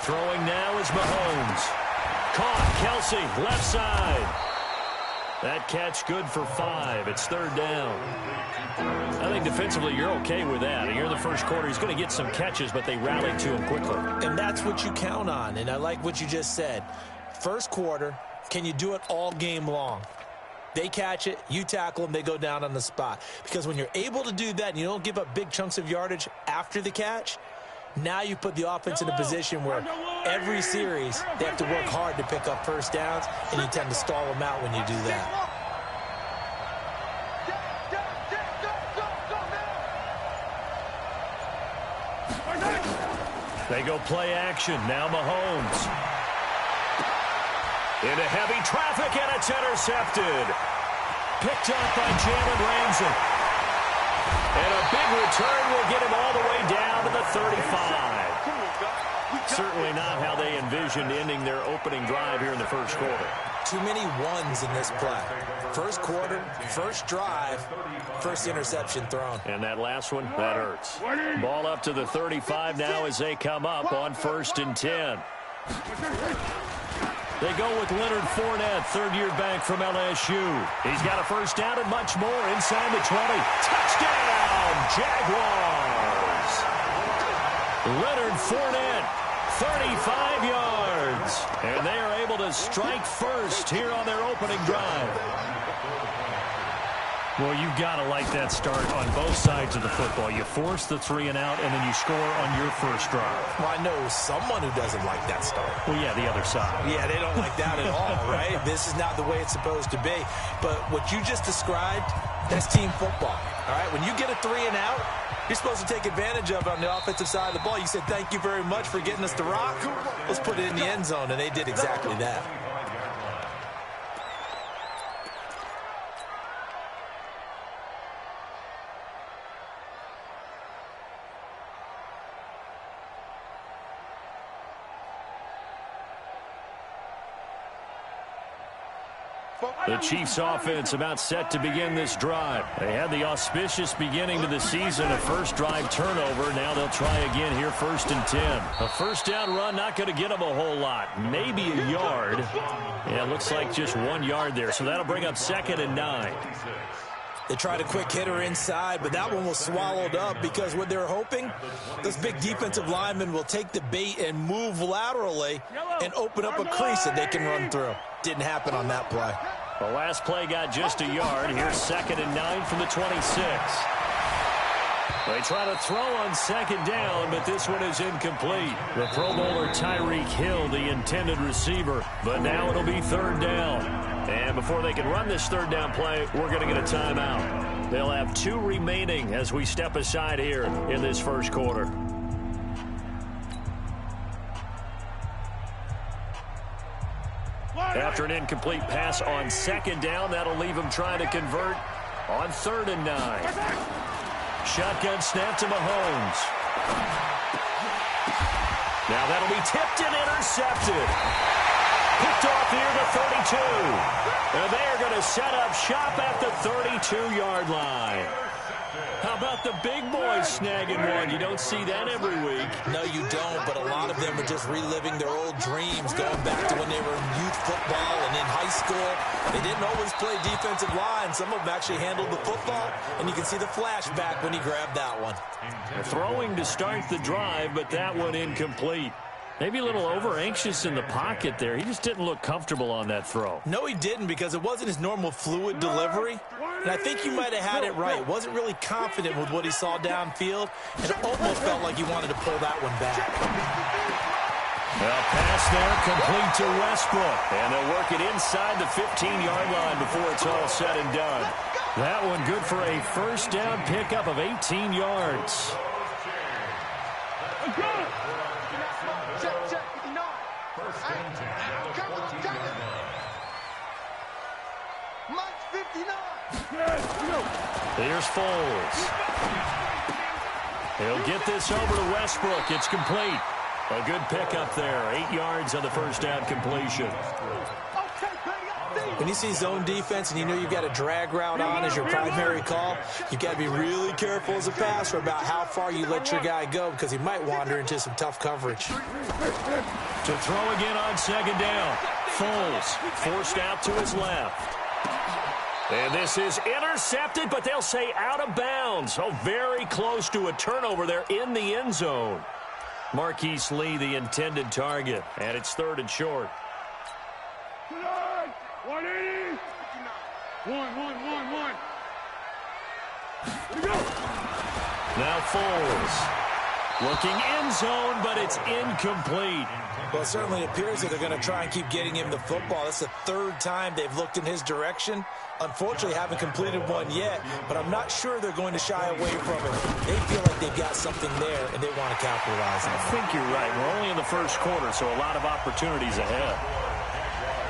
Throwing now is Mahomes. Caught. Kelsey, left side. That catch good for 5. It's third down. I think defensively you're okay with that. Here in the first quarter, he's going to get some catches, but they rallied to him quickly. And that's what you count on, and I like what you just said. First quarter, can you do it all game long? They catch it, you tackle them, they go down on the spot. Because when you're able to do that and you don't give up big chunks of yardage after the catch, now you put the offense in a position where every series they have to work hard to pick up first downs, and you tend to stall them out when you do that. They go play action. Now Mahomes. Into heavy traffic, and it's intercepted. Picked up by Jalen Ramsey. And a big return will get him all the way down to the 35. Certainly not how they envisioned ending their opening drive here in the first quarter. Too many ones in this play. First quarter, first drive, first interception thrown. And that last one, that hurts. Ball up to the 35 now as they come up on 1st and 10. They go with Leonard Fournette, third-year back from LSU. He's got a first down and much more inside the 20. Touchdown, Jaguars! Leonard Fournette, 35 yards. And they are able to strike first here on their opening drive. Well, you've got to like that start on both sides of the football. You force the 3 and out, and then you score on your first drive. Well, I know someone who doesn't like that start. Well, yeah, the other side. Yeah, they don't like that at all, right? This is not the way it's supposed to be. But what you just described, that's team football, all right? When you get a 3 and out, you're supposed to take advantage of it on the offensive side of the ball. You said, thank you very much for getting us the rock. Let's put it in the end zone, and they did exactly that. The Chiefs offense about set to begin this drive. They had the auspicious beginning to the season, a first drive turnover. Now they'll try again here, 1st and 10. A first down run, not going to get them a whole lot. Maybe a yard. Yeah, it looks like just 1 yard there. So that'll bring up 2nd and 9. They tried a quick hitter inside, but that one was swallowed up because what they're hoping, those big defensive linemen will take the bait and move laterally and open up a crease that they can run through. Didn't happen on that play. The last play got just a yard. Here's 2nd and 9 from the 26. They try to throw on 2nd down, but this one is incomplete. The Pro Bowler Tyreek Hill, the intended receiver, but now it'll be 3rd down. And before they can run this 3rd down play, we're going to get a timeout. They'll have 2 remaining as we step aside here in this first quarter. After an incomplete pass on 2nd down, that'll leave him trying to convert on 3rd and 9. Shotgun snap to Mahomes. Now that'll be tipped and intercepted. Picked off near the 32. And they're going to set up shop at the 32-yard line. How about the big boys snagging one? You don't see that every week. No, you don't, but a lot of them are just reliving their old dreams, going back to when they were in youth football and in high school. They didn't always play defensive line. Some of them actually handled the football, and you can see the flashback when he grabbed that one. Throwing to start the drive, but that one incomplete. Maybe a little over-anxious in the pocket there. He just didn't look comfortable on that throw. No, he didn't, because it wasn't his normal fluid delivery. And I think he might have had it right. Wasn't really confident with what he saw downfield, and it almost felt like he wanted to pull that one back. Well, pass there, complete to Westbrook. And they'll work it inside the 15-yard line before it's all said and done. That one good for a first down pickup of 18 yards. Here's Foles. He'll get this over to Westbrook. It's complete. A good pickup there. 8 yards on the first down completion. When you see zone defense and you know you've got a drag route on as your primary call, you've got to be really careful as a passer about how far you let your guy go because he might wander into some tough coverage. To throw again on second down. Foles forced out to his left. And this is intercepted, but they'll say out of bounds. Oh, very close to a turnover there in the end zone. Marquise Lee, the intended target, and it's 3rd and short. 180. 1. Here we go. Now Foles. Looking end zone, but it's incomplete. Well, it certainly appears that they're going to try and keep getting him the football. That's the 3rd time they've looked in his direction. Unfortunately, haven't completed one yet, but I'm not sure they're going to shy away from it. They feel like they've got something there, and they want to capitalize on it. I think you're right. We're only in the first quarter, so a lot of opportunities ahead.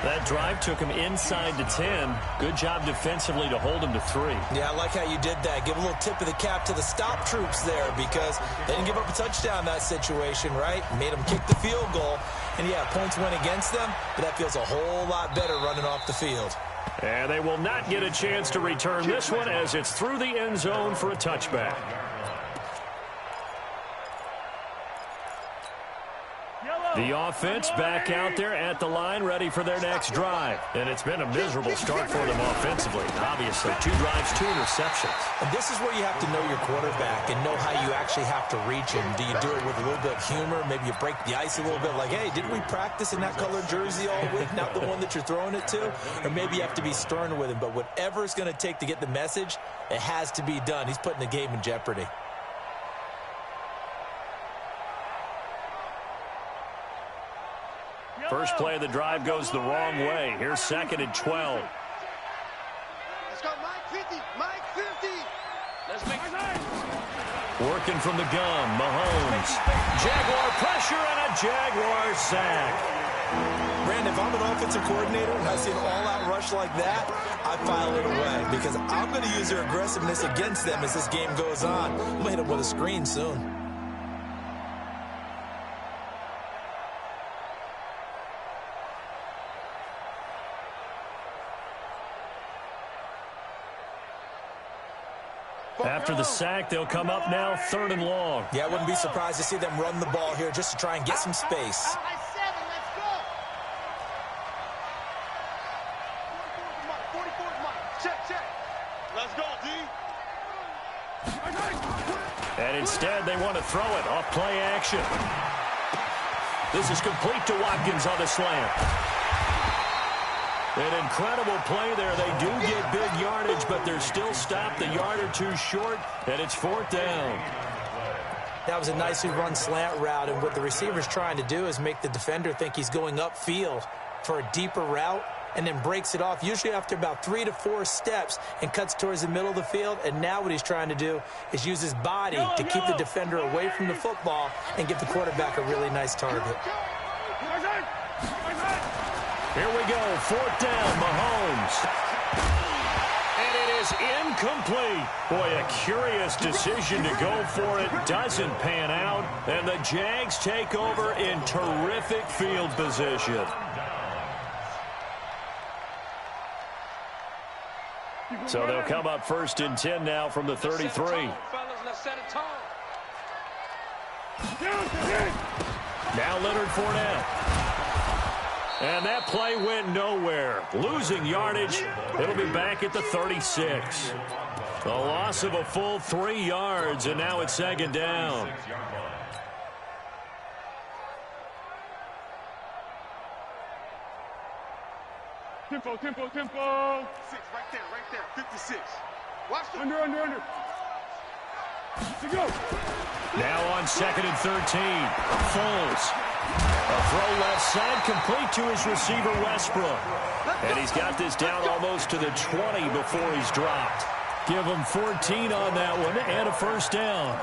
That drive took him inside to 10. Good job defensively to hold him to 3. Yeah, I like how you did that. Give a little tip of the cap to the stop troops there because they didn't give up a touchdown in that situation, right? Made them kick the field goal. And, yeah, points went against them, but that feels a whole lot better running off the field. And they will not get a chance to return this one as it's through the end zone for a touchback. The offense back out there at the line, ready for their next drive. And it's been a miserable start for them offensively. Obviously, 2 drives, 2 interceptions. And this is where you have to know your quarterback and know how you actually have to reach him. Do you do it with a little bit of humor? Maybe you break the ice a little bit like, hey, didn't we practice in that colored jersey all week, not the one that you're throwing it to? Or maybe you have to be stern with him. But whatever it's going to take to get the message, it has to be done. He's putting the game in jeopardy. First play of the drive goes the wrong way. Here's 2nd and 12. Let's go, Mike 50. Mike 50. Let's make it. Working from the gun, Mahomes. Jaguar pressure and a Jaguar sack. Brandon, if I'm an offensive coordinator and I see an all-out rush like that, I file it away because I'm going to use their aggressiveness against them as this game goes on. I'm going to hit them with a screen soon. After the sack, they'll come up now 3rd and long. Yeah, I wouldn't be surprised to see them run the ball here just to try and get some space. Let's go, D. And instead, they want to throw it off play action. This is complete to Watkins on the slant. An incredible play there. They do get big yardage, but they're still stopped a yard or 2 short, and it's 4th down. That was a nicely run slant route, and what the receiver's trying to do is make the defender think he's going upfield for a deeper route and then breaks it off, usually after about 3 to 4 steps, and cuts towards the middle of the field. And now what he's trying to do is use his body to keep the defender away from the football and give the quarterback a really nice target. Here we go, 4th down, Mahomes. And it is incomplete. Boy, a curious decision to go for it. Doesn't pan out. And the Jags take over in terrific field position. So they'll come up 1st and 10 now from the 33. Now Leonard Fournette. And that play went nowhere. Losing yardage. It'll be back at the 36. A loss of a full 3 yards, and now it's 2nd down. Tempo. 6, right there, 56. Watch the under. To go. Now on 2nd and 13. Foles. A throw left side, complete to his receiver, Westbrook. And he's got this down almost to the 20 before he's dropped. Give him 14 on that one and a 1st down.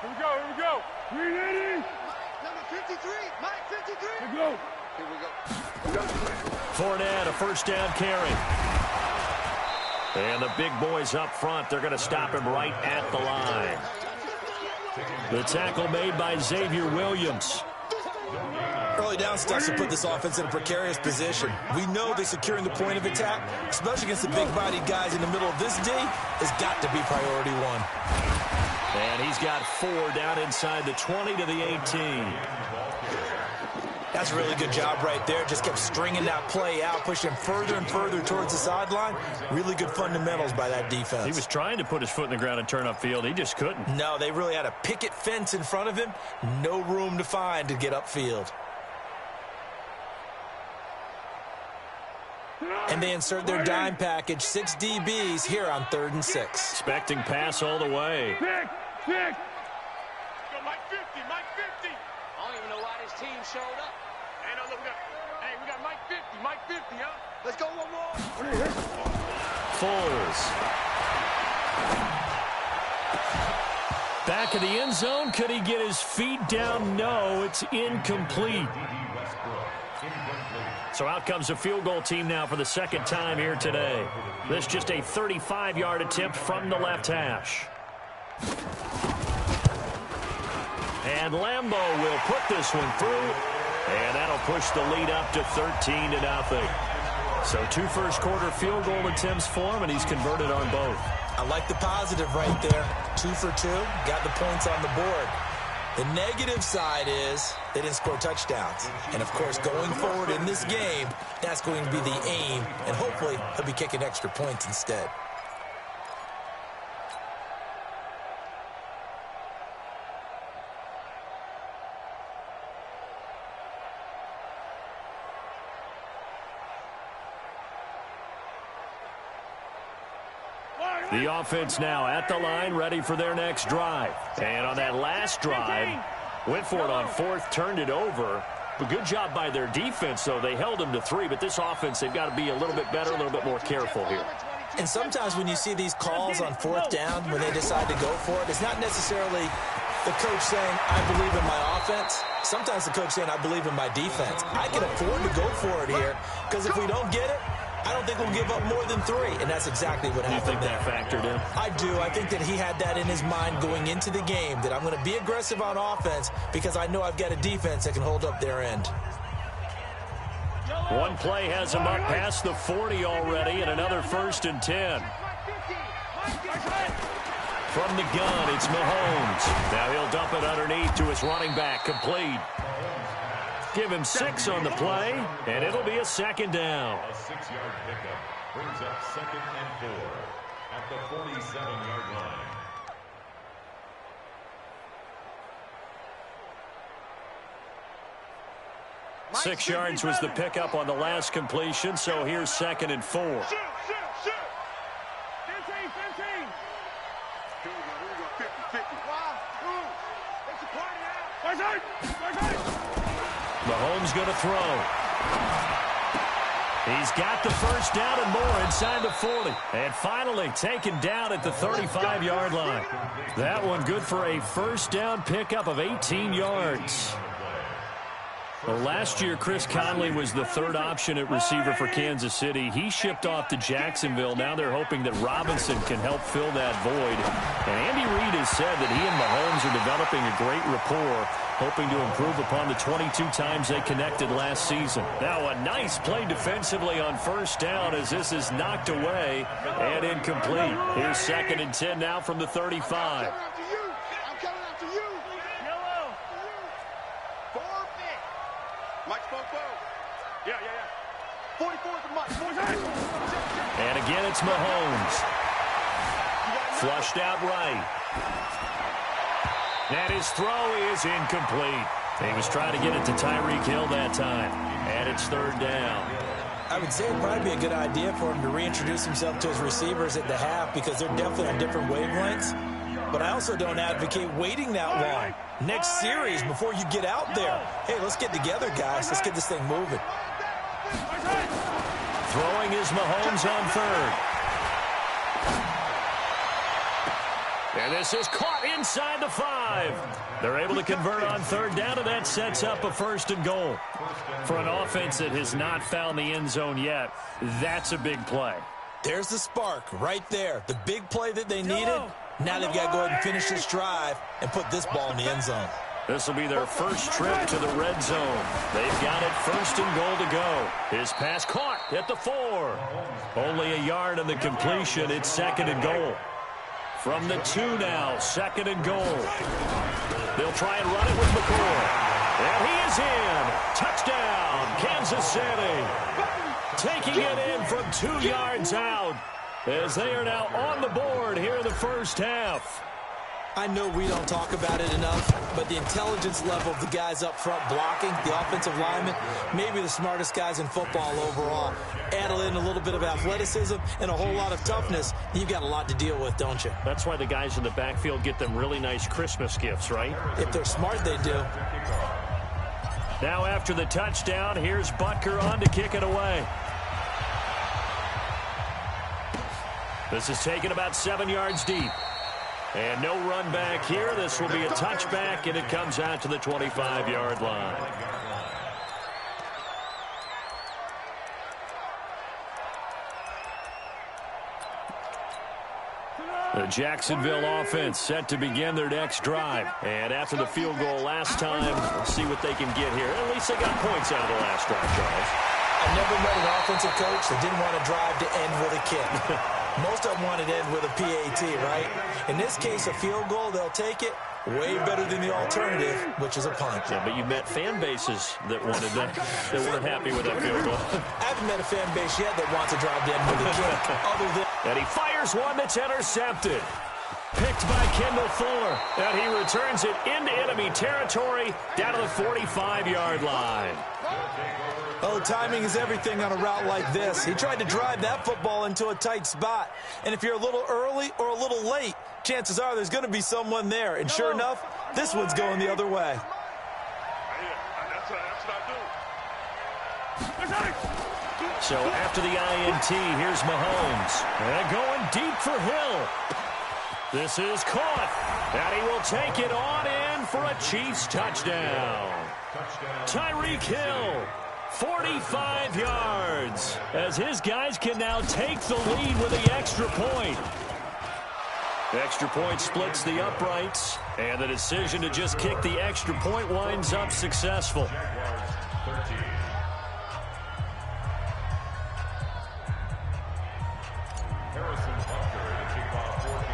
Here we go. 380. Number 53. Mike 53. Here we go. Fournette, a 1st down carry. And the big boys up front, they're going to stop him right at the line. The tackle made by Xavier Williams. Early down stuff to put this offense in a precarious position. We know that securing the point of attack, especially against the big-bodied guys in the middle of this D, has got to be priority one. And he's got 4 down inside the 20 to the 18. That's a really good job right there. Just kept stringing that play out, pushing further and further towards the sideline. Really good fundamentals by that defense. He was trying to put his foot in the ground and turn upfield. He just couldn't. No, they really had a picket fence in front of him. No room to find to get upfield. And they insert their dime package, 6 DBs here on 3rd and 6. Expecting pass all the way. Pick. Go Mike 50, Mike 50. I don't even know why this team showed up. Hey, no, look, we got Mike 50, huh? Let's go one more. Foles. Back of the end zone. Could he get his feet down? No, it's incomplete. So out comes a field goal team now for the second time here today. This just a 35-yard attempt from the left hash. And Lambeau will put this one through, and that'll push the lead up to 13-0. So 2 first-quarter field goal attempts for him, and he's converted on both. I like the positive right there. 2 for 2, got the points on the board. The negative side is they didn't score touchdowns. And, of course, going forward in this game, that's going to be the aim, and hopefully he'll be kicking extra points instead. The offense now at the line, ready for their next drive. And on that last drive, went for it on 4th, turned it over. But good job by their defense, though. They held them to 3, but this offense, they've got to be a little bit better, a little bit more careful here. And sometimes when you see these calls on 4th down, when they decide to go for it, it's not necessarily the coach saying, I believe in my offense. Sometimes the coach saying, I believe in my defense. I can afford to go for it here, because if we don't get it, I don't think we'll give up more than 3, and that's exactly what happened there. You think that factored in? I do. I think that he had that in his mind going into the game, that I'm going to be aggressive on offense because I know I've got a defense that can hold up their end. One play has him up past the 40 already, and another 1st and 10. From the gun, it's Mahomes. Now he'll dump it underneath to his running back, complete. Give him 6 on the play, and it'll be a 2nd down. A 6-yard pickup brings up 2nd and 4 at the 47-yard line. Mike 6 yards was the pickup on the last completion, so here's 2nd and 4. Shoot. 15. Here we go, 50. Wow. It's a party now. Mahomes going to throw. He's got the 1st down and more inside the 40. And finally taken down at the 35-yard line. That one good for a 1st down pickup of 18 yards. Well, last year, Chris Conley was the 3rd option at receiver for Kansas City. He shipped off to Jacksonville. Now they're hoping that Robinson can help fill that void. And Andy Reid has said that he and Mahomes are developing a great rapport, hoping to improve upon the 22 times they connected last season. Now a nice play defensively on 1st down as this is knocked away and incomplete. Here's 2nd and 10 now from the 35. I'm coming after you. Yellow. 4 big. Mike spoke well. Yeah. 44 for Mike. And again, it's Mahomes. Flushed out right. And his throw is incomplete. He was trying to get it to Tyreek Hill that time. And it's 3rd down. I would say it would probably be a good idea for him to reintroduce himself to his receivers at the half because they're definitely on different wavelengths. But I also don't advocate waiting that long. Next series, before you get out there, hey, let's get together, guys. Let's get this thing moving. Throwing is Mahomes on 3rd. And this is caught inside the 5. They're able to convert on 3rd down, and that sets up a 1st and goal. For an offense that has not found the end zone yet, that's a big play. There's the spark right there. The big play that they needed. Now they've got to go ahead and finish this drive and put this ball in the end zone. This will be their first trip to the red zone. They've got it 1st and goal to go. His pass caught at the 4. Only a yard on the completion. It's 2nd and goal. From the 2 now, 2nd and goal. They'll try and run it with McCoy. And he is in. Touchdown, Kansas City. Taking it in from 2 yards out as they are now on the board here in the first half. I know we don't talk about it enough, but the intelligence level of the guys up front blocking, the offensive linemen, maybe the smartest guys in football overall. Add in a little bit of athleticism and a whole lot of toughness, you've got a lot to deal with, don't you? That's why the guys in the backfield get them really nice Christmas gifts, right? If they're smart, they do. Now after the touchdown, here's Butker on to kick it away. This is taken about 7 yards deep. And no run back here. This will be a touchback, and it comes out to the 25-yard line. The Jacksonville offense set to begin their next drive. And after the field goal last time, we'll see what they can get here. At least they got points out of the last drive, Charles. I never met an offensive coach that didn't want to drive to end with a kick. Most of them want it to end with a PAT, right? In this case, a field goal, they'll take it. Way better than the alternative, which is a punt. Yeah, but you met fan bases that wanted that weren't happy with that field goal. I haven't met a fan base yet that wants to drive to end with a kick. Other than and he fires one that's intercepted. Picked by Kendall Fuller. And he returns it into enemy territory down to the 45-yard line. Oh, timing is everything on a route like this. He tried to drive that football into a tight spot. And if you're a little early or a little late, chances are there's going to be someone there. And sure enough, this one's going the other way. So after the INT, here's Mahomes. And going deep for Hill. This is caught. And he will take it on in for a Chiefs touchdown. Tyreek Hill. 45 yards as his guys can now take the lead with the extra point. The extra point splits the uprights, and the decision to just kick the extra point winds up successful.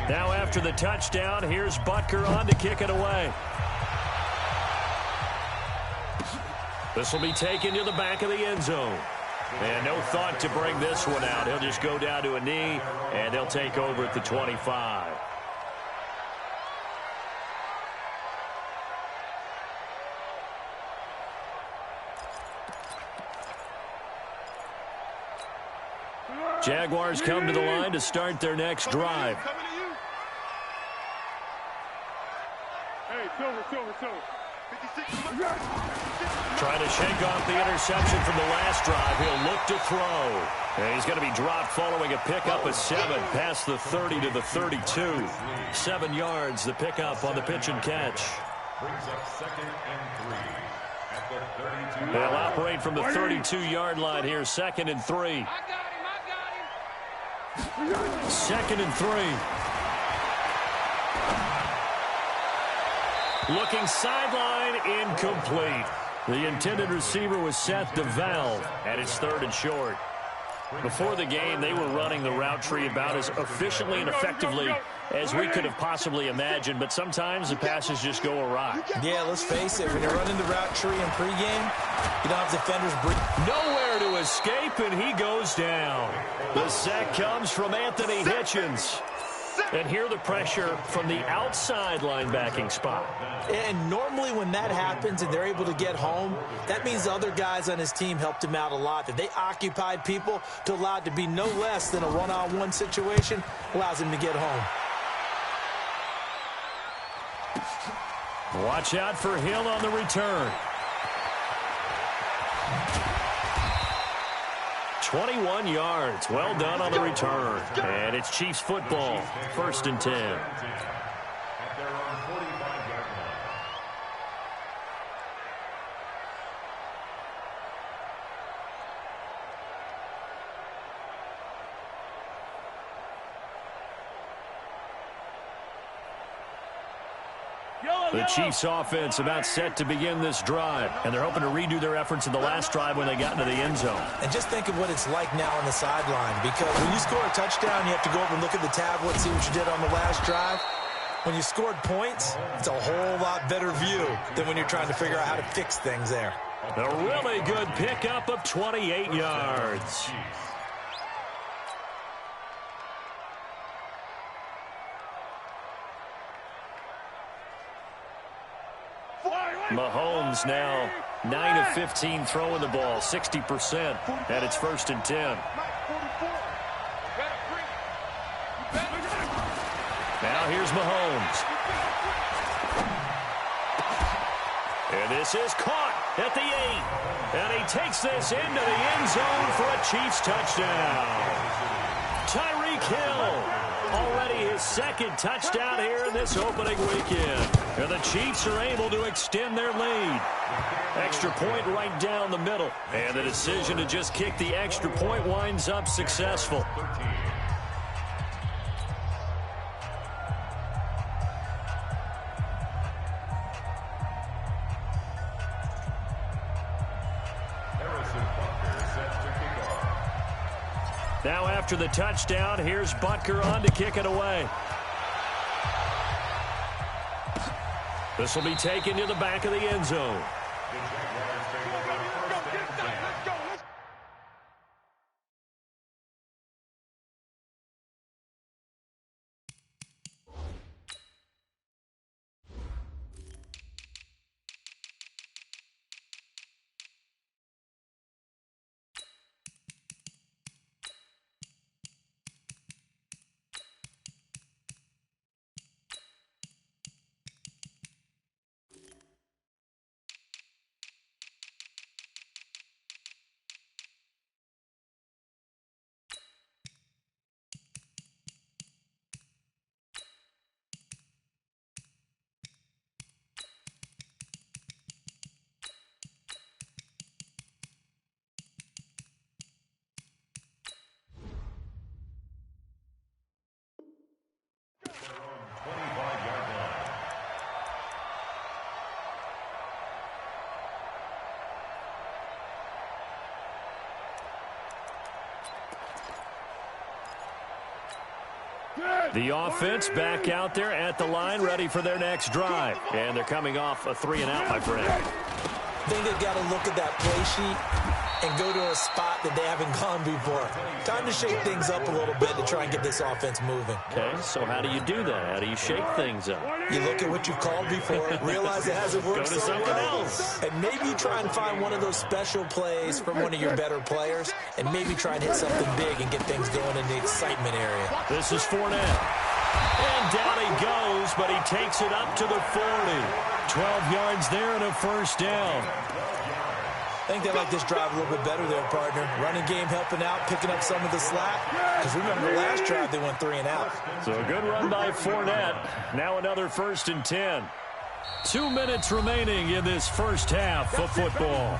Now after the touchdown, here's Butker on to kick it away. This will be taken to the back of the end zone. And no thought to bring this one out. He'll just go down to a knee, and they'll take over at the 25. Jaguars come to the line to start their next drive. Hey, Silver. Trying to shake off the interception from the last drive. He'll look to throw. And he's going to be dropped following a pickup of 7 past the 30 to the 32. 7 yards, the pickup on the pitch and catch. Brings up 2nd and 3 at the 32. They'll operate from the 32-yard line here. 2nd and 3. I got him. 2nd and 3. Looking sideline, incomplete. The intended receiver was set to Valve, and it's 3rd and short. Before the game, they were running the route tree about as efficiently and effectively as we could have possibly imagined, but sometimes the passes just go awry. Yeah, let's face it, when you're running the route tree in pregame, you don't have defenders breathe. Nowhere to escape, and he goes down. The sack comes from Anthony Hitchens. And here the pressure from the outside linebacking spot. And normally when that happens and they're able to get home, that means the other guys on his team helped him out a lot. That they occupied people to allow it to be no less than a one-on-one situation allows him to get home. Watch out for Hill on the return. 21 yards. Well done on the return. And it's Chiefs football. 1st and 10. At their own 45-yard line. The Chiefs offense about set to begin this drive, and they're hoping to redo their efforts in the last drive when they got into the end zone. And just think of what it's like now on the sideline, because when you score a touchdown, you have to go over and look at the tablet, see what you did on the last drive. When you scored points, it's a whole lot better view than when you're trying to figure out how to fix things there. A really good pickup of 28 yards. Mahomes now 9 of 15 throwing the ball, 60%, and it's 1st and 10. Now here's Mahomes. And this is caught at the 8. And he takes this into the end zone for a Chiefs touchdown. Tyreek Hill. Already his 2nd touchdown here in this opening weekend. And the Chiefs are able to extend their lead. Extra point right down the middle. And the decision to just kick the extra point winds up successful. Now after the touchdown, here's Butker on to kick it away. This will be taken to the back of the end zone. The offense back out there at the line, ready for their next drive. And they're coming off a 3-and-out, my friend. I think they've got to look at that play sheet and go to a spot that they haven't gone before. Time to shake things up a little bit to try and get this offense moving. Okay, so how do you do that? How do you shake things up? You look at what you've called before, realize it hasn't worked Go to so something well, else. and maybe you try and find one of those special plays from one of your better players, and maybe try and hit something big and get things going in the excitement area. This is Fournette. And down he goes, but he takes it up to the 40. 12 yards there and a 1st down. I think they like this drive a little bit better there, partner. Running game helping out, picking up some of the slack. Because remember, the last drive they went 3-and-out. So a good run by Fournette. Now another 1st and 10. 2 minutes remaining in this first half of football.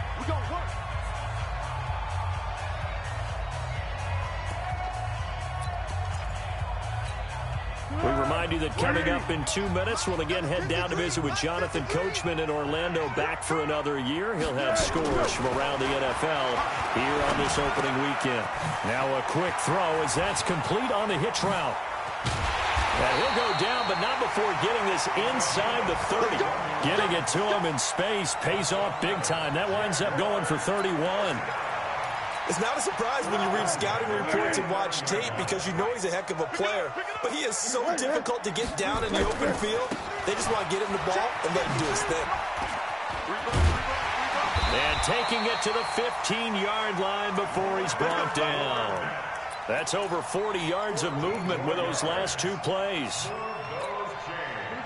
We remind you that coming up in 2 minutes, we'll again head down to visit with Jonathan Coachman in Orlando, back for another year. He'll have scores from around the NFL here on this opening weekend. Now a quick throw as that's complete on the hitch route. And he'll go down, but not before getting this inside the 30. Getting it to him in space pays off big time. That winds up going for 31. It's not a surprise when you read scouting reports and watch tape because you know he's a heck of a player. But he is so difficult to get down in the open field. They just want to get him the ball and let him do his thing. And taking it to the 15-yard line before he's brought down. That's over 40 yards of movement with those last 2 plays.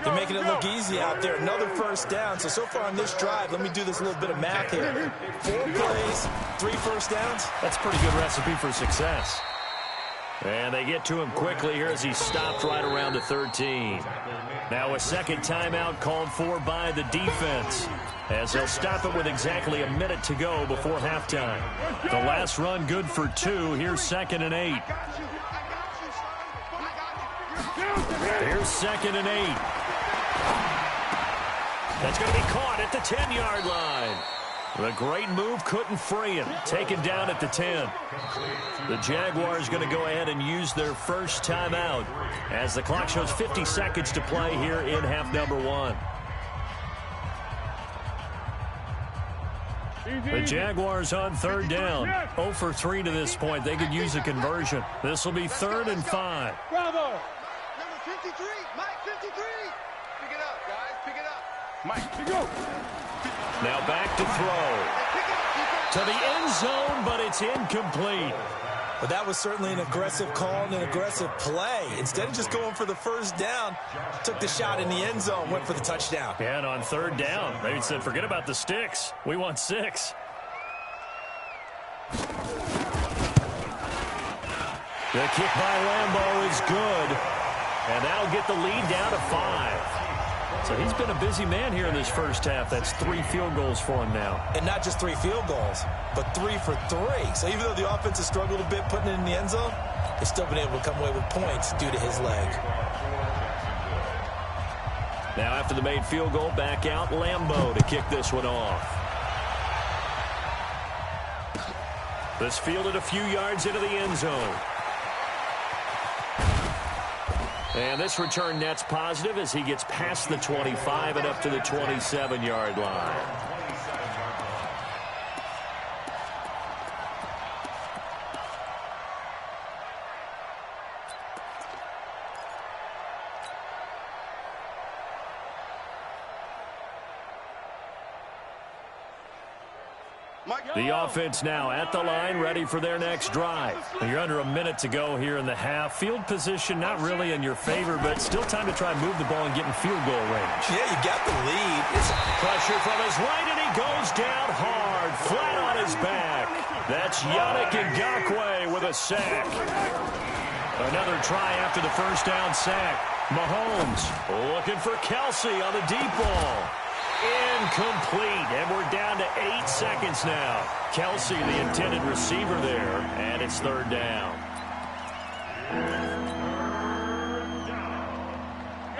They're making it look easy out there. Another 1st down. So far on this drive, let me do this little bit of math here. 4 plays, 3 1st downs. That's a pretty good recipe for success. And they get to him quickly here as he's stopped right around the 13. Now a second timeout called for by the defense, as they'll stop it with exactly a minute to go before halftime. The last run good for 2. Here's 2nd and 8. Here's 2nd and 8. one's going to be caught at the 10-yard line. The great move couldn't free him. Taken down at the 10. The Jaguars going to go ahead and use their first timeout as the clock shows 50 seconds to play here in half number 1. The Jaguars on third down. 0 for 3 to this point. They could use a conversion. This will be 3rd and 5. Bravo. Number 53, Mike 53. Pick it up, guys. Pick it up. Mike, here you go. Now back to throw. To the end zone, but it's incomplete. But that was certainly an aggressive call and an aggressive play. Instead of just going for the first down, took the shot in the end zone, went for the touchdown. And on third down, they said, forget about the sticks. We want 6. The kick by Lambeau is good. And that'll get the lead down to 5. So he's been a busy man here in this first half. That's 3 field goals for him now. And not just 3 field goals, but 3 for 3. So even though the offense has struggled a bit putting it in the end zone, they've still been able to come away with points due to his leg. Now after the made field goal, back out Lambeau to kick this one off. This fielded a few yards into the end zone. And this return net's positive as he gets past the 25 and up to the 27-yard line. The offense now at the line, ready for their next drive. You're under a minute to go here in the half. Field position not really in your favor, but still time to try and move the ball and get in field goal range. Yeah, you got the lead. It's pressure from his right, and he goes down hard, flat on his back. That's Yannick Ngakoue with a sack. Another try after the first down sack. Mahomes looking for Kelsey on the deep ball. Incomplete, and we're down to 8 seconds now. Kelsey, the intended receiver there, and it's third down.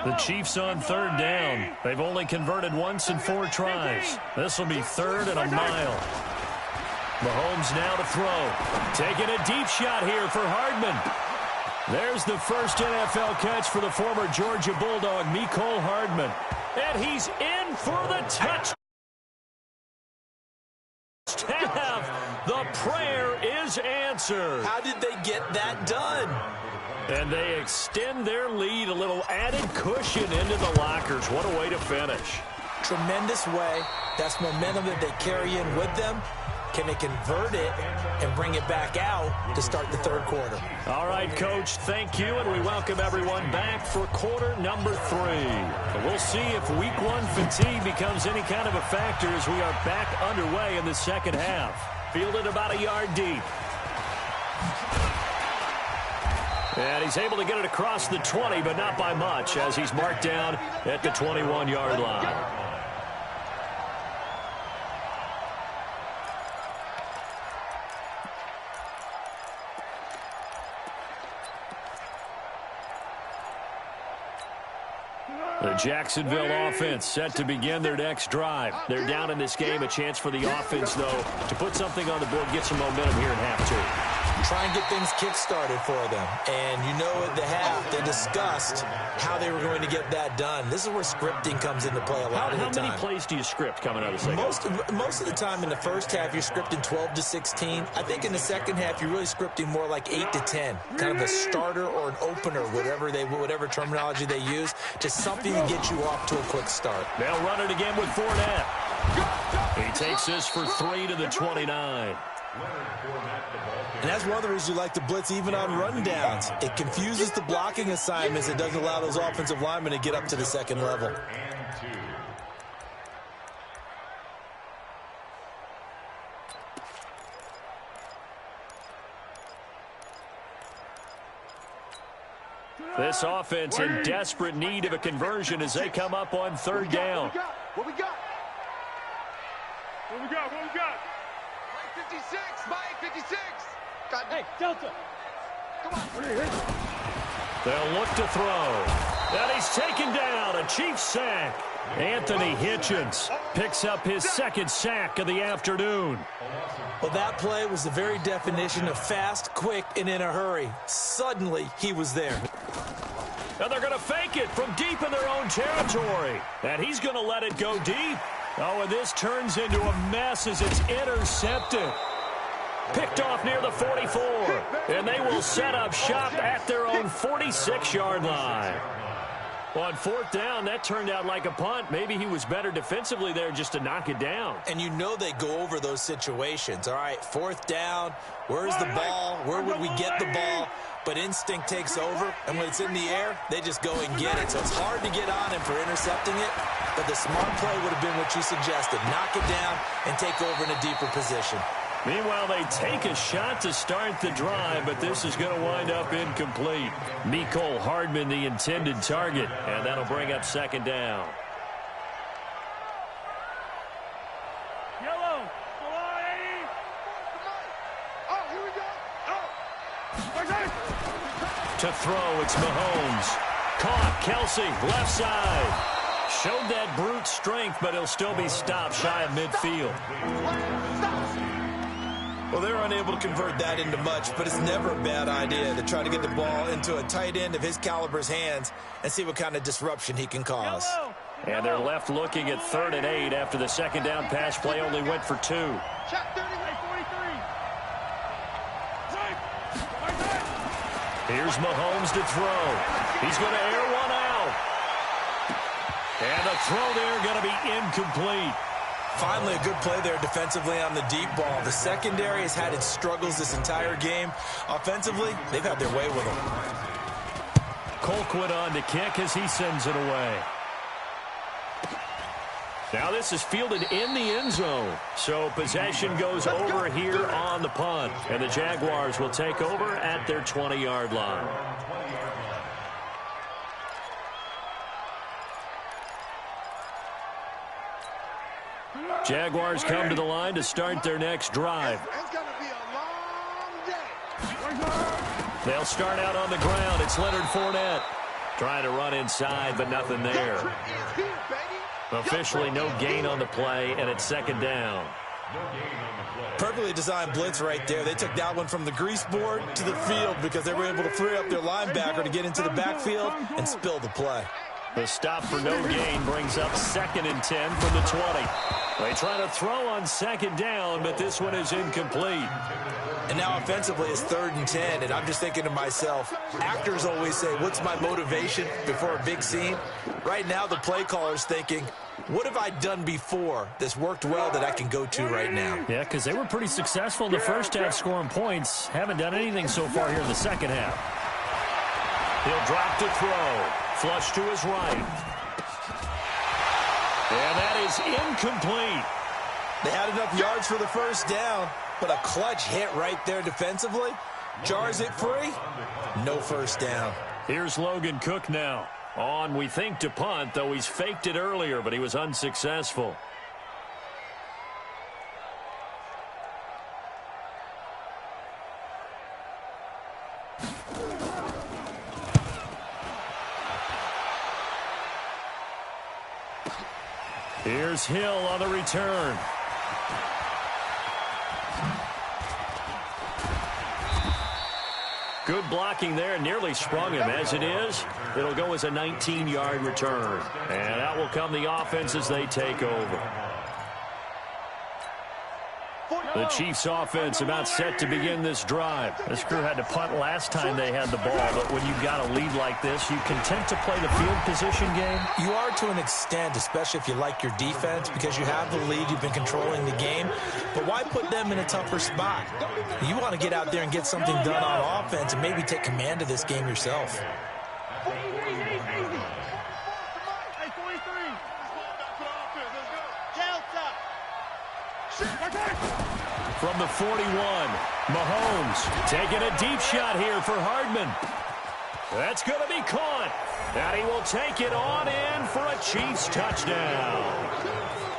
The Chiefs on third down. They've only converted once in 4 tries. This will be 3rd and a mile. Mahomes now to throw. Taking a deep shot here for Hardman. There's the first NFL catch for the former Georgia Bulldog, Mecole Hardman. And he's in for the touchdown. The prayer is answered. How did they get that done? And they extend their lead, a little added cushion into the lockers. What a way to finish. Tremendous way. That's momentum that they carry in with them. Can they convert it and bring it back out to start the third quarter? All right, Coach, thank you, and we welcome everyone back for quarter number 3. We'll see if week 1 fatigue becomes any kind of a factor as we are back underway in the second half. Fielded about a yard deep. And he's able to get it across the 20, but not by much, as he's marked down at the 21-yard line. The Jacksonville offense set to begin their next drive. They're down in this game. A chance for the offense, though, to put something on the board, get some momentum here in half 2. Try and get things kick-started for them. And you know at the half, they discussed how they were going to get that done. This is where scripting comes into play a lot of the time. How many plays do you script coming out of the second? Most of the time in the first half, you're scripting 12 to 16. I think in the second half, you're really scripting more like 8 to 10. Kind of a starter or an opener, whatever terminology they use, just something to get you off to a quick start. They'll run it again with Fournette. He takes this for 3 to the 29. And that's one of the reasons you like to blitz even on rundowns. It confuses the blocking assignments. It doesn't allow those offensive linemen to get up to the second level. This offense in desperate need of a conversion as they come up on third down. What we got? What we got? What we got? Mike 56. Mike 56. Hey, Delta. Come on. They'll look to throw. And he's taken down. A Chiefs sack. Anthony Hitchens picks up his second sack of the afternoon. Well, that play was the very definition of fast, quick, and in a hurry. Suddenly, he was there. And they're going to fake it from deep in their own territory. And he's going to let it go deep. Oh, and this turns into a mess as it's intercepted. Picked off near the 44. And they will set up shop at their own 46-yard line. On fourth down, that turned out like a punt. Maybe he was better defensively there just to knock it down. And you know they go over those situations. All right, fourth down, where's the ball? Where would we get the ball? But instinct takes over, and when it's in the air, they just go and get it. So it's hard to get on him for intercepting it, but the smart play would have been what you suggested. Knock it down and take over in a deeper position. Meanwhile, they take a shot to start the drive, but this is going to wind up incomplete. Mecole Hardman, the intended target, and that'll bring up second down. Yellow. Come on, 80. Oh, here we go. Oh. To throw, it's Mahomes. Caught, Kelsey, left side. Showed that brute strength, but he'll still be stopped shy of midfield. Well, they're unable to convert that into much, but it's never a bad idea to try to get the ball into a tight end of his caliber's hands and see what kind of disruption he can cause. And they're left looking at 3rd and 8 after the second down pass play only went for 2. Here's Mahomes to throw. He's going to air one out. And the throw there going to be incomplete. Finally, a good play there defensively on the deep ball. The secondary has had its struggles this entire game. Offensively, they've had their way with them. Colquitt on to kick as he sends it away. Now this is fielded in the end zone. So possession goes over here on the punt. And the Jaguars will take over at their 20-yard line. Jaguars come to the line to start their next drive. It's going to be a long day. They'll start out on the ground. It's Leonard Fournette trying to run inside, but nothing there. Officially no gain on the play, and it's second down. Perfectly designed blitz right there. They took that one from the grease board to the field because they were able to free up their linebacker to get into the backfield and spill the play. The stop for no gain brings up 2nd and 10 from the 20. They try to throw on second down, but this one is incomplete. And now offensively it's 3rd and 10, and I'm just thinking to myself, actors always say, what's my motivation before a big scene? Right now the play caller's thinking, what have I done before that's worked well that I can go to right now? Yeah, because they were pretty successful in the first half scoring points. Haven't done anything so far here in the second half. He'll drop to throw. Flush to his right. And that is incomplete. They had enough yards for the first down, but a clutch hit right there defensively. Jars it free. No first down. Here's Logan Cook now. On, we think, to punt, though he's faked it earlier, but he was unsuccessful. Here's Hill on the return. Good blocking there, nearly sprung him. As it is, it'll go as a 19-yard return. And out will come the offense as they take over. The Chiefs offense about set to begin this drive. This crew had to punt last time they had the ball, but when you've got a lead like this, you content to play the field position game? You are to an extent, especially if you like your defense, because you have the lead, you've been controlling the game. But why put them in a tougher spot? You want to get out there and get something done on offense and maybe take command of this game yourself. From the 41, Mahomes taking a deep shot here for Hardman. That's going to be caught. And he will take it on in for a Chiefs touchdown.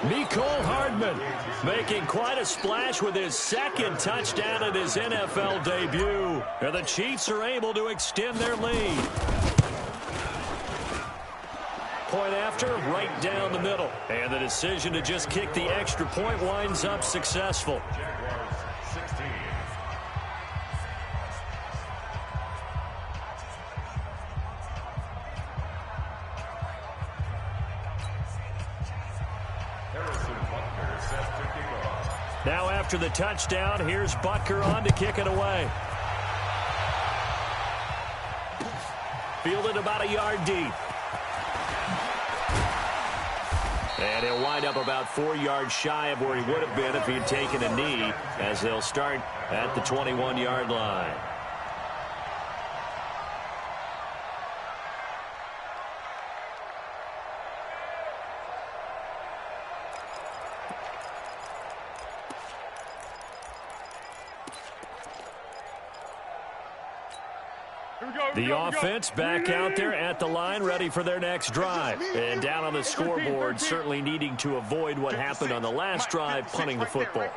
Mecole Hardman making quite a splash with his second touchdown at his NFL debut. And the Chiefs are able to extend their lead. Point after, right down the middle. And the decision to just kick the extra point winds up successful. Jaguars 16. Now after the touchdown, here's Butker on to kick it away. Fielded about a yard deep. And he'll wind up about 4 yards shy of where he would have been if he had taken a knee, as they'll start at the 21-yard line. The offense back out there at the line, ready for their next drive. And down on the scoreboard, certainly needing to avoid what happened on the last drive, punting the football.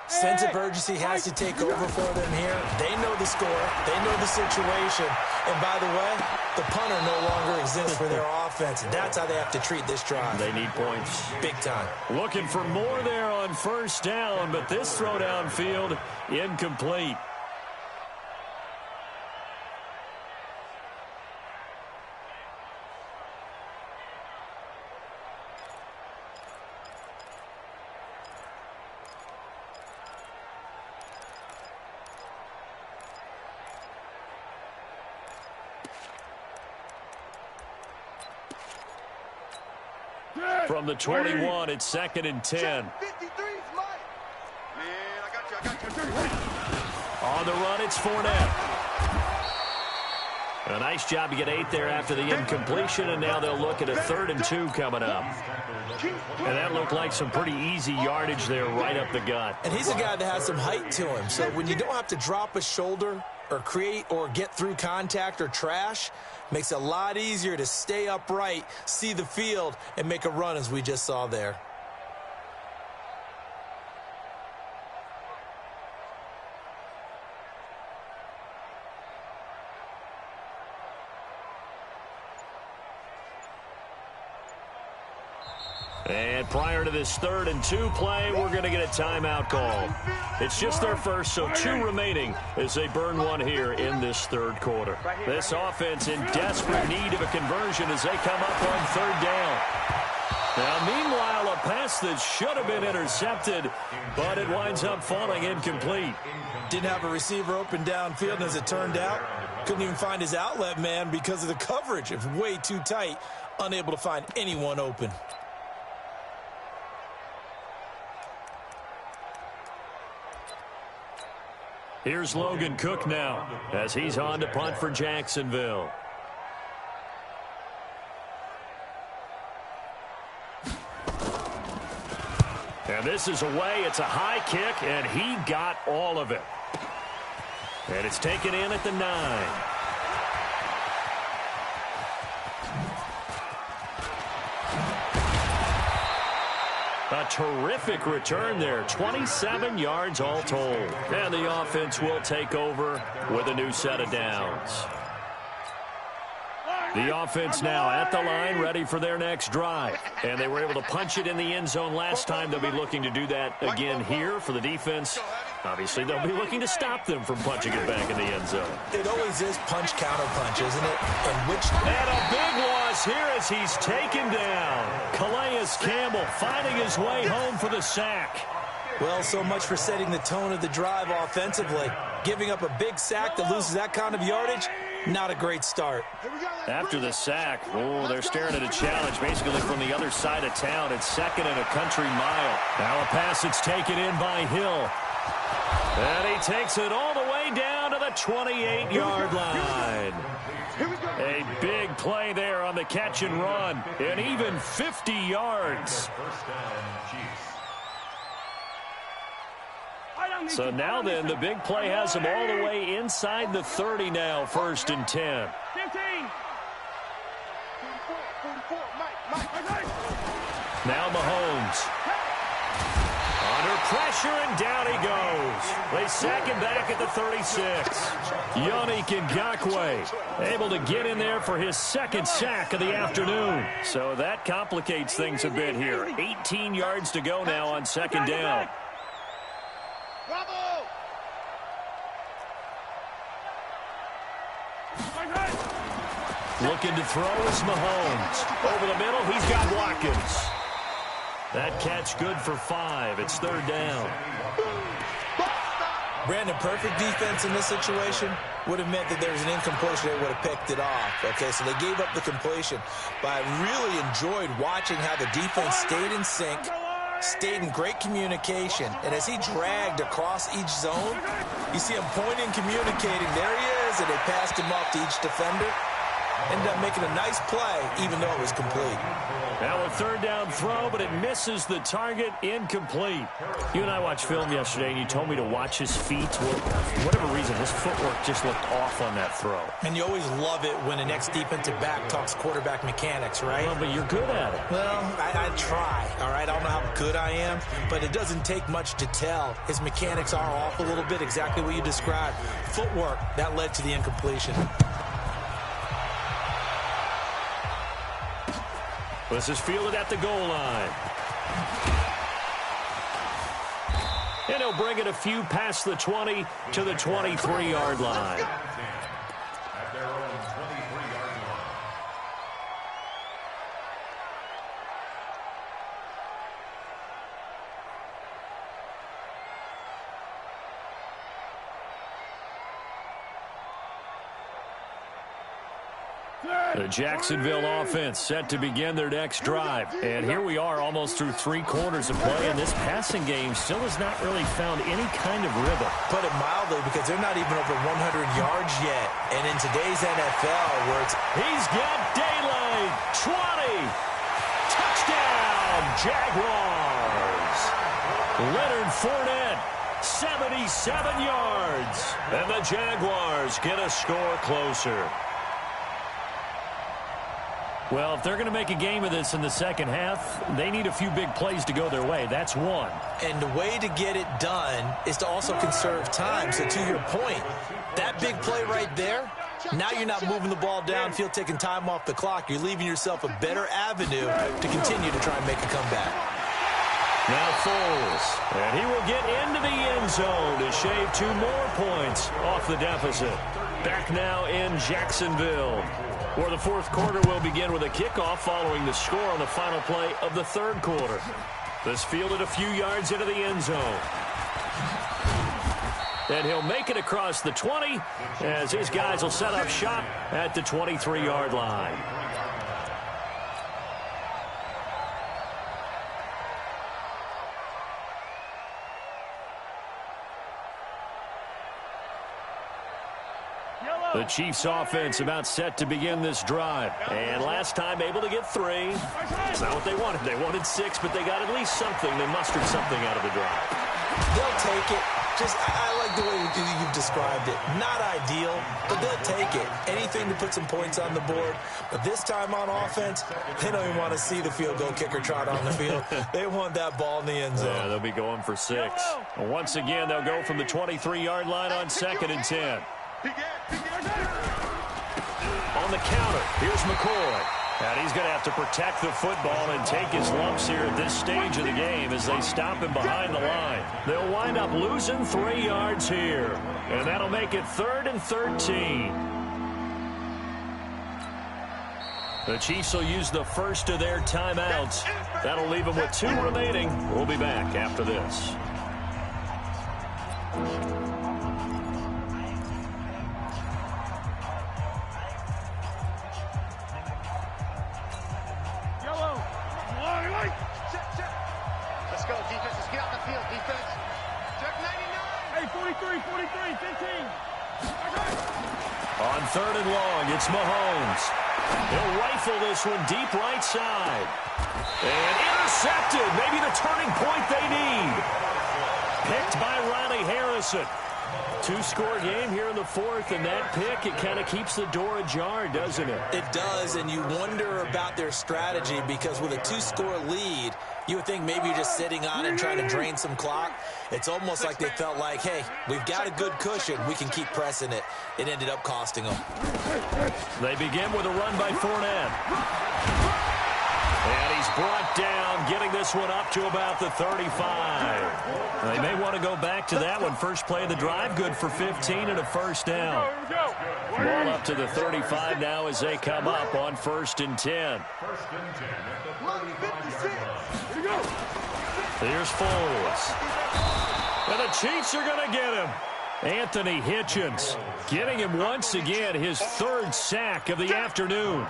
Sense of urgency has to take over for them here. They know the score. They know the situation. And by the way, the punter no longer exists for their offense. And that's how they have to treat this drive. They need points. Big time. Looking for more there on first down, but this throw downfield, incomplete. From the 21, it's 2nd and 10. On the run, it's Fournette. A nice job to get 8 there after the incompletion, and now they'll look at a 3rd and 2 coming up. And that looked like some pretty easy yardage there right up the gut. And he's a guy that has some height to him, so when you don't have to drop a shoulder or create or get through contact or trash, makes it a lot easier to stay upright, see the field, and make a run as we just saw there. And prior to this 3rd and 2 play, we're going to get a timeout call. It's just their first, so 2 remaining as they burn one here in this 3rd quarter. This offense in desperate need of a conversion as they come up on 3rd down. Now, meanwhile, a pass that should have been intercepted, but it winds up falling incomplete. Didn't have a receiver open downfield, and as it turned out, couldn't even find his outlet man because of the coverage. It was way too tight, unable to find anyone open. Here's Logan Cook now as he's on to punt for Jacksonville. And this is away. It's a high kick, and he got all of it. And it's taken in at the 9. A terrific return there. 27 yards all told. And the offense will take over with a new set of downs. The offense now at the line, ready for their next drive. And they were able to punch it in the end zone last time. They'll be looking to do that again here for the defense. Obviously, they'll be looking to stop them from punching it back in the end zone. It always is punch-counter-punch, isn't it? And a big loss here as he's taken down. Calais Campbell finding his way home for the sack. Well, so much for setting the tone of the drive offensively. Giving up a big sack that loses that kind of yardage, not a great start. After the sack, they're staring at a challenge basically from the other side of town. It's 2nd and a country mile. Now a pass that's taken in by Hill. And he takes it all the way down to the 28-yard line. A big play there on the catch and run. And even 50 yards. So now then, the big play has him all the way inside the 30 now, 1st and 10. 15. Now Mahomes. Under pressure, and down he goes. They sack him back at the 36. Yannick Ngakoue able to get in there for his second sack of the afternoon. So that complicates things a bit here. 18 yards to go now on second down. Bravo! Looking to throw is Mahomes. Over the middle, he's got Watkins. That catch good for 5. It's third down. Brandon, perfect defense in this situation would have meant that there was an incompletion. They would have picked it off. Okay, so they gave up the completion. But I really enjoyed watching how the defense stayed in sync, stayed in great communication. And as he dragged across each zone, you see him pointing, communicating. There he is, and they passed him off to each defender. Ended up making a nice play, even though it was complete. Now a third down throw, but it misses the target, incomplete. You and I watched film yesterday, and you told me to watch his feet. Well, for whatever reason, his footwork just looked off on that throw. And you always love it when the next defensive back talks quarterback mechanics, right? Well, but you're good at it. Well, I try, all right? I don't know how good I am, but it doesn't take much to tell. His mechanics are off a little bit, exactly what you described. Footwork, that led to the incompletion. This is fielded at the goal line. And he'll bring it a few past the 20 to the 23-yard line. At their own 23-yard line. The Jacksonville offense set to begin their next drive. And here we are almost through 3 quarters of play, and this passing game still has not really found any kind of rhythm. Put it mildly, because they're not even over 100 yards yet. And in today's NFL, where it's... He's got daylight. 20. Touchdown, Jaguars. Leonard Fournette, 77 yards. And the Jaguars get a score closer. Well, if they're going to make a game of this in the second half, they need a few big plays to go their way. That's one. And the way to get it done is to also conserve time. So to your point, that big play right there, now you're not moving the ball downfield, taking time off the clock. You're leaving yourself a better avenue to continue to try and make a comeback. Now Foles, and he will get into the end zone to shave 2 more points off the deficit. Back now in Jacksonville, where the fourth quarter will begin with a kickoff following the score on the final play of the third quarter. This fielded a few yards into the end zone. And he'll make it across the 20 as his guys will set up shop at the 23-yard line. The Chiefs offense about set to begin this drive. And last time able to get 3. It's not what they wanted. They wanted 6, but they got at least something. They mustered something out of the drive. They'll take it. I like the way you've described it. Not ideal, but they'll take it. Anything to put some points on the board. But this time on offense, they don't even want to see the field goal kicker trot on the field. They want that ball in the end zone. Yeah, they'll be going for 6. And once again, they'll go from the 23-yard line on 2nd and 10. On the counter, here's McCoy. And he's going to have to protect the football and take his lumps here at this stage of the game as they stop him behind the line. They'll wind up losing 3 yards here. And that'll make it 3rd and 13. The Chiefs will use the first of their timeouts. That'll leave them with 2 remaining. We'll be back after this. Let's go, defense. Let's get out the field, defense. Check 99. Hey, 43, 15. On 3rd and long, it's Mahomes. He'll rifle this one deep right side. And intercepted. Maybe the turning point they need. Picked by Riley Harrison. Two-score game here in the fourth, and that pick, it kind of keeps the door ajar, doesn't it? It does, and you wonder about their strategy because with a two-score lead, you would think maybe you're just sitting on it and trying to drain some clock. It's almost like they felt like, hey, we've got a good cushion. We can keep pressing it. It ended up costing them. They begin with a run by Fournette. And he's brought down, getting this one up to about the 35. They may want to go back to that one. First play of the drive, good for 15 and a first down. Ball up to the 35 now as they come up on 1st and 10. Here's Foles. And the Chiefs are going to get him. Anthony Hitchens getting him once again, his 3rd sack of the afternoon.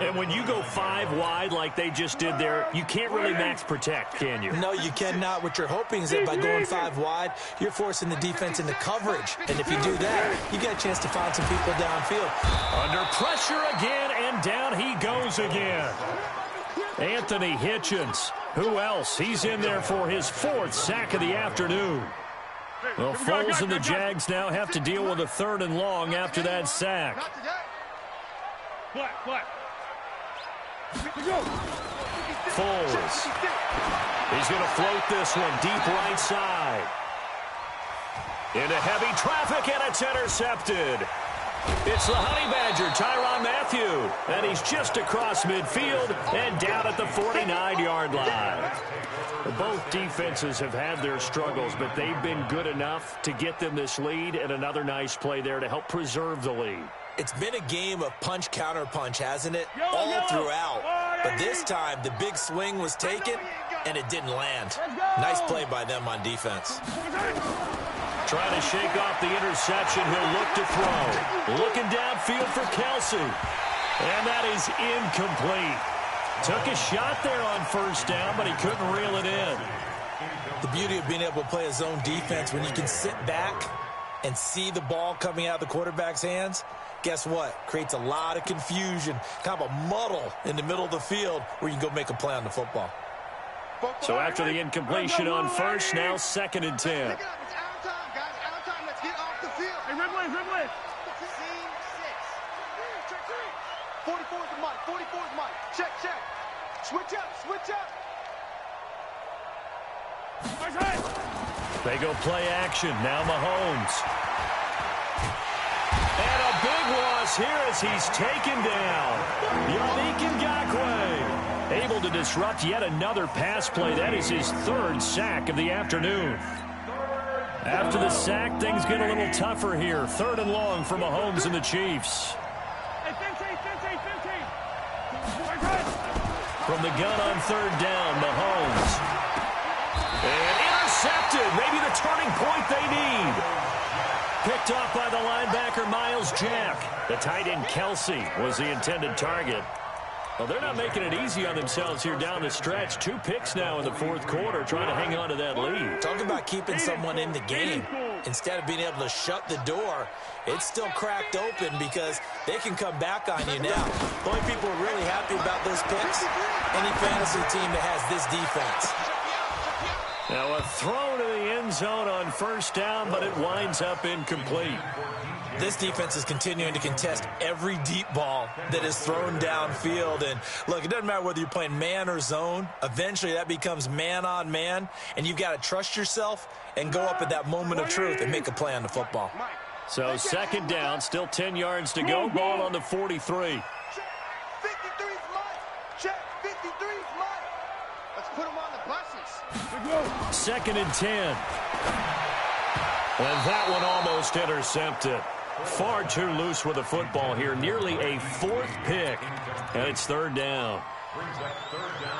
And when you go 5 wide like they just did there, you can't really max protect, can you? No, you cannot. What you're hoping is that by going 5 wide, you're forcing the defense into coverage. And if you do that, you get a chance to find some people downfield. Under pressure again, and down he goes again. Anthony Hitchens. Who else? He's in there for his 4th sack of the afternoon. Well, Foles and the Jags now have to deal with a 3rd and long after that sack. Foles. He's going to float this one deep right side. Into heavy traffic, and it's intercepted. It's the Honey Badger, Tyrann Mathieu. And he's just across midfield and down at the 49-yard line. Both defenses have had their struggles, but they've been good enough to get them this lead, and another nice play there to help preserve the lead. It's been a game of punch-counter-punch, hasn't it? All throughout. But this time, the big swing was taken, and it didn't land. Nice play by them on defense. Trying to shake off the interception. He'll look to throw. Looking downfield for Kelsey. And that is incomplete. Took a shot there on 1st down, but he couldn't reel it in. The beauty of being able to play a zone defense when you can sit back and see the ball coming out of the quarterback's hands, guess what? Creates a lot of confusion, kind of a muddle in the middle of the field where you can go make a play on the football. So after the incompletion on 1st, now 2nd and 10. 44's the mic. 44's mic. Check. Switch up. They go play action. Now Mahomes. And a big loss here as he's taken down. Yannick Ngakoue able to disrupt yet another pass play. That is his 3rd sack of the afternoon. After the sack, things get a little tougher here. 3rd and long for Mahomes and the Chiefs. From the gun on 3rd down, Mahomes. And intercepted. Maybe the turning point they need. Picked off by the linebacker, Miles Jack. The tight end, Kelsey, was the intended target. Well, they're not making it easy on themselves here down the stretch. 2 picks now in the 4th quarter, trying to hang on to that lead. Talk about keeping someone in the game. Instead of being able to shut the door, it's still cracked open because they can come back on you now. The only people who are really happy about those picks, any fantasy team that has this defense. Now a throw to the end zone on 1st down, but it winds up incomplete. This defense is continuing to contest every deep ball that is thrown downfield. And look, it doesn't matter whether you're playing man or zone. Eventually that becomes man on man, and you've got to trust yourself and go up at that moment of truth and make a play on the football. So 2nd down, still 10 yards to go. Ball on the 43. 53's mine. Check. 53's mine. Let's put him on the buses. 2nd and 10. And that one almost intercepted. Far too loose with the football here. Nearly a 4th pick. And it's 3rd down.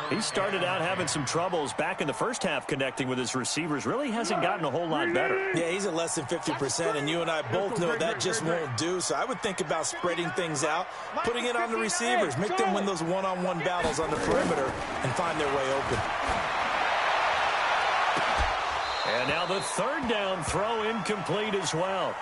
He started out having some troubles back in the first half connecting with his receivers. Really hasn't gotten a whole lot better. Yeah, he's at less than 50%, and you and I both know that just won't do. So I would think about spreading things out, putting it on the receivers, make them win those one-on-one battles on the perimeter and find their way open. And now the 3rd down throw incomplete as well.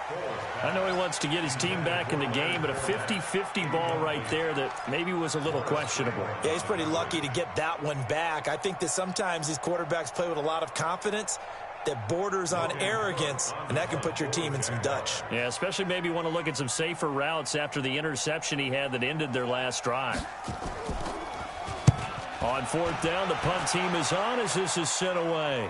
I know he wants to get his team back in the game, but a 50-50 ball right there that maybe was a little questionable. Yeah, he's pretty lucky to get that one back. I think that sometimes these quarterbacks play with a lot of confidence, that borders on arrogance, and that can put your team in some Dutch. Yeah, especially maybe want to look at some safer routes after the interception he had that ended their last drive. On fourth down, the punt team is on as this is sent away.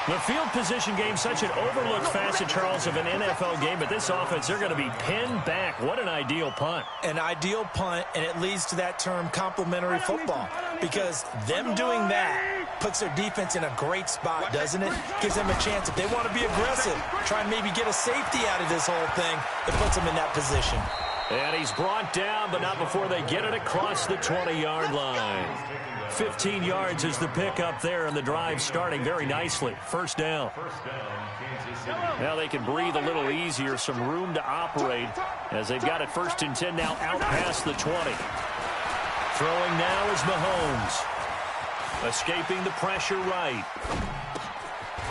The field position game, such an overlooked facet, Charles, of an NFL game, but this offense, they're going to be pinned back. What an ideal punt. An ideal punt, and it leads to that term complementary football, because them doing that puts their defense in a great spot, doesn't it? Gives them a chance. If they want to be aggressive, try and maybe get a safety out of this whole thing, it puts them in that position. And he's brought down, but not before they get it across the 20-yard line. 15 yards is the pickup there, and the drive starting very nicely. First down. Now they can breathe a little easier, some room to operate as they've got it 1st and 10 now out past the 20. Throwing now is Mahomes. Escaping the pressure right.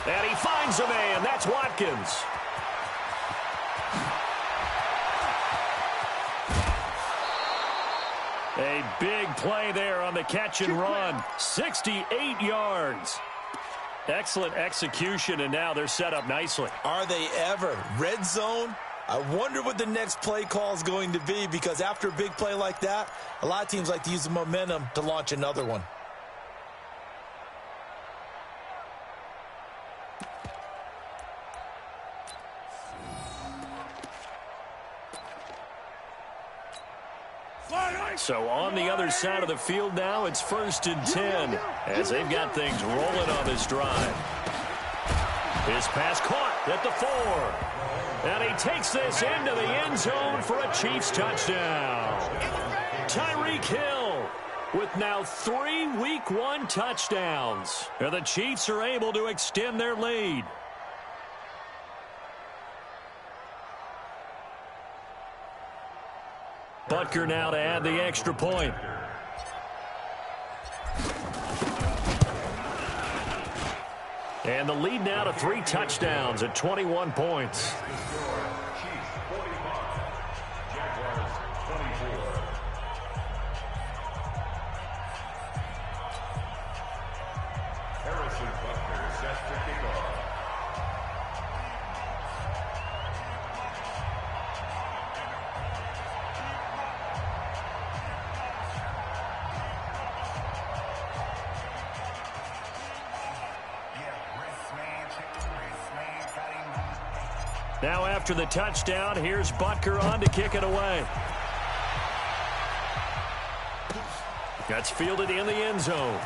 And he finds a man. That's Watkins. A big play there on the catch and run. 68 yards. Excellent execution, and now they're set up nicely. Are they ever? Red zone? I wonder what the next play call is going to be, because after a big play like that, a lot of teams like to use the momentum to launch another one. So on the other side of the field now, it's 1st and 10 as they've got things rolling on this drive. His pass caught at the 4. And he takes this into the end zone for a Chiefs touchdown. Tyreek Hill with now 3 Week 1 touchdowns. And the Chiefs are able to extend their lead. Butker now to add the extra point. And the lead now to 3 touchdowns at 21 points. Now after the touchdown, here's Butker on to kick it away. That's fielded in the end zone.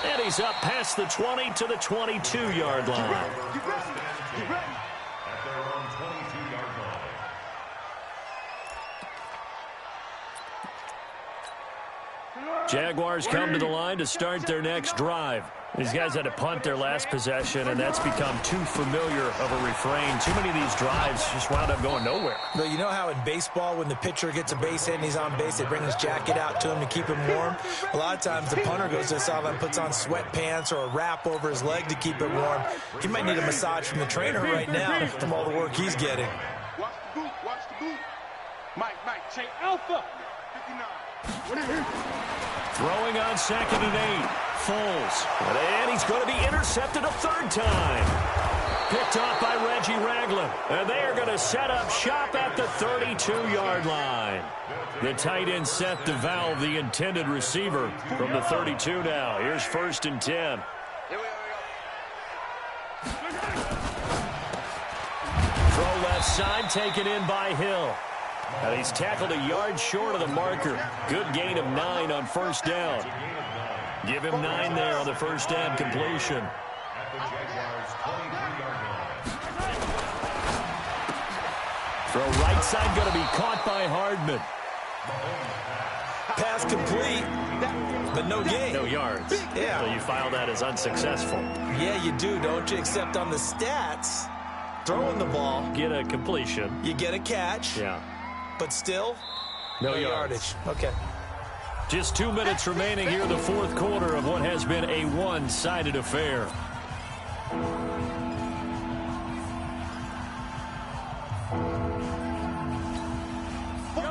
And he's up past the 20 to the 22-yard line. At their own 22-yard line. Jaguars come to the line to start their next drive. These guys had to punt their last possession, and that's become too familiar of a refrain. Too many of these drives just wound up going nowhere. But you know how in baseball, when the pitcher gets a base hit and he's on base, they bring his jacket out to him to keep him warm? A lot of times the punter goes to the sideline, puts on sweatpants or a wrap over his leg to keep it warm. He might need a massage from the trainer right now from all the work he's getting. Watch the boot, watch the boot. Mike, check Alpha. 59. Throwing on 2nd and 8. Foles. And he's going to be intercepted a 3rd time. Picked off by Reggie Ragland. And they are going to set up shop at the 32-yard line. The tight end set to valve the intended receiver from the 32 now. Here's 1st and 10. Throw left side, taken in by Hill. And he's tackled a yard short of the marker. Good gain of 9 on 1st down. Give him 9 there on the first down completion. At the Jaguars' 23-yard line. Throw right side, going to be caught by Hardman. Pass complete, but no gain. No yards. Yeah. So you file that as unsuccessful. Yeah, you do, don't you? Except on the stats, throwing the ball, Get a completion. you get a catch, Yeah. but still, No yardage. Okay. Just 2 minutes remaining here in the 4th quarter of what has been a one-sided affair.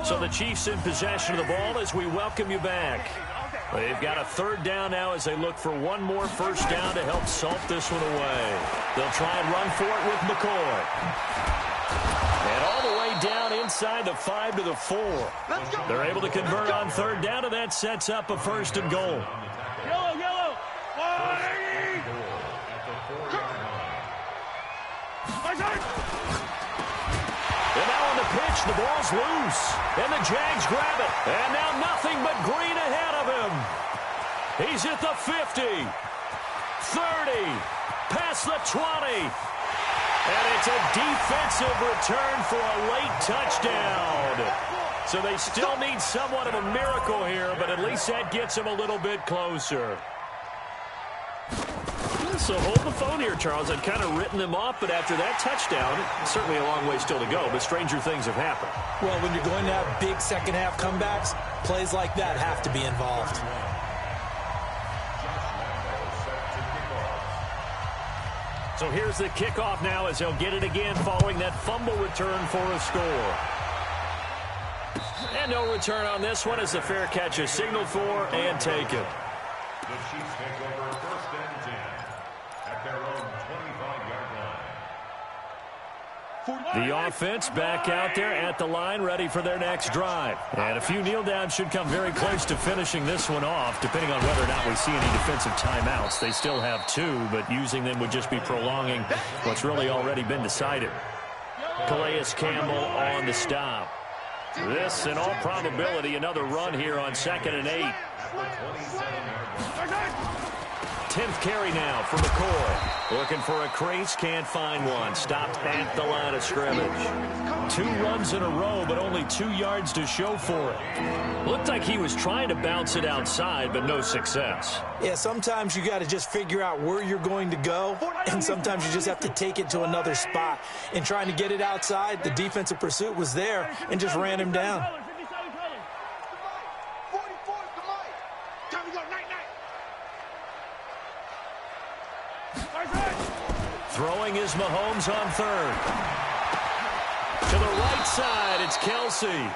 So the Chiefs in possession of the ball as we welcome you back. They've got a third down now as they look for one more first down to help salt this one away. They'll try and run for it with McCoy. And all the way down inside the 5 to the 4. They're able to convert on third down, and that sets up a first and goal. Yellow, yellow. 180. And now on the pitch, the ball's loose. And the Jags grab it. And now nothing but green ahead of him. He's at the 50, 30, past the 20. And it's a defensive return for a late touchdown. So they still need somewhat of a miracle here, but at least that gets them a little bit closer. So hold the phone here, Charles. I'd kind of written them off, but after that touchdown, certainly a long way still to go, but stranger things have happened. Well, when you're going to have big second-half comebacks, plays like that have to be involved. So here's the kickoff now as they'll get it again following that fumble return for a score. And no return on this one as the fair catch is signaled for and taken. The Chiefs take over first and 10 at their own 25-yard line. The offense back out there at the line, ready for their next drive. And a few kneel downs should come very close to finishing this one off, depending on whether or not we see any defensive timeouts. They still have 2, but using them would just be prolonging what's really already been decided. Calais Campbell on the stop. This, in all probability, another run here on 2nd and 8. 10th carry now for McCoy. Looking for a crease, can't find one. Stopped at the line of scrimmage. 2 runs in a row, but only 2 yards to show for it. Looked like he was trying to bounce it outside, but no success. Yeah, sometimes you got to just figure out where you're going to go, and sometimes you just have to take it to another spot. In trying to get it outside, the defensive pursuit was there and just ran him down. Throwing is Mahomes on third. To the right side, it's Kelsey.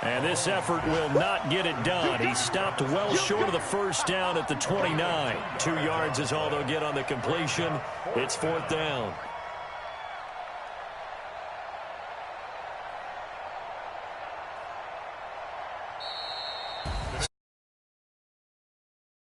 And this effort will not get it done. He stopped well short of the first down at the 29. 2 yards is all they'll get on the completion. It's 4th down.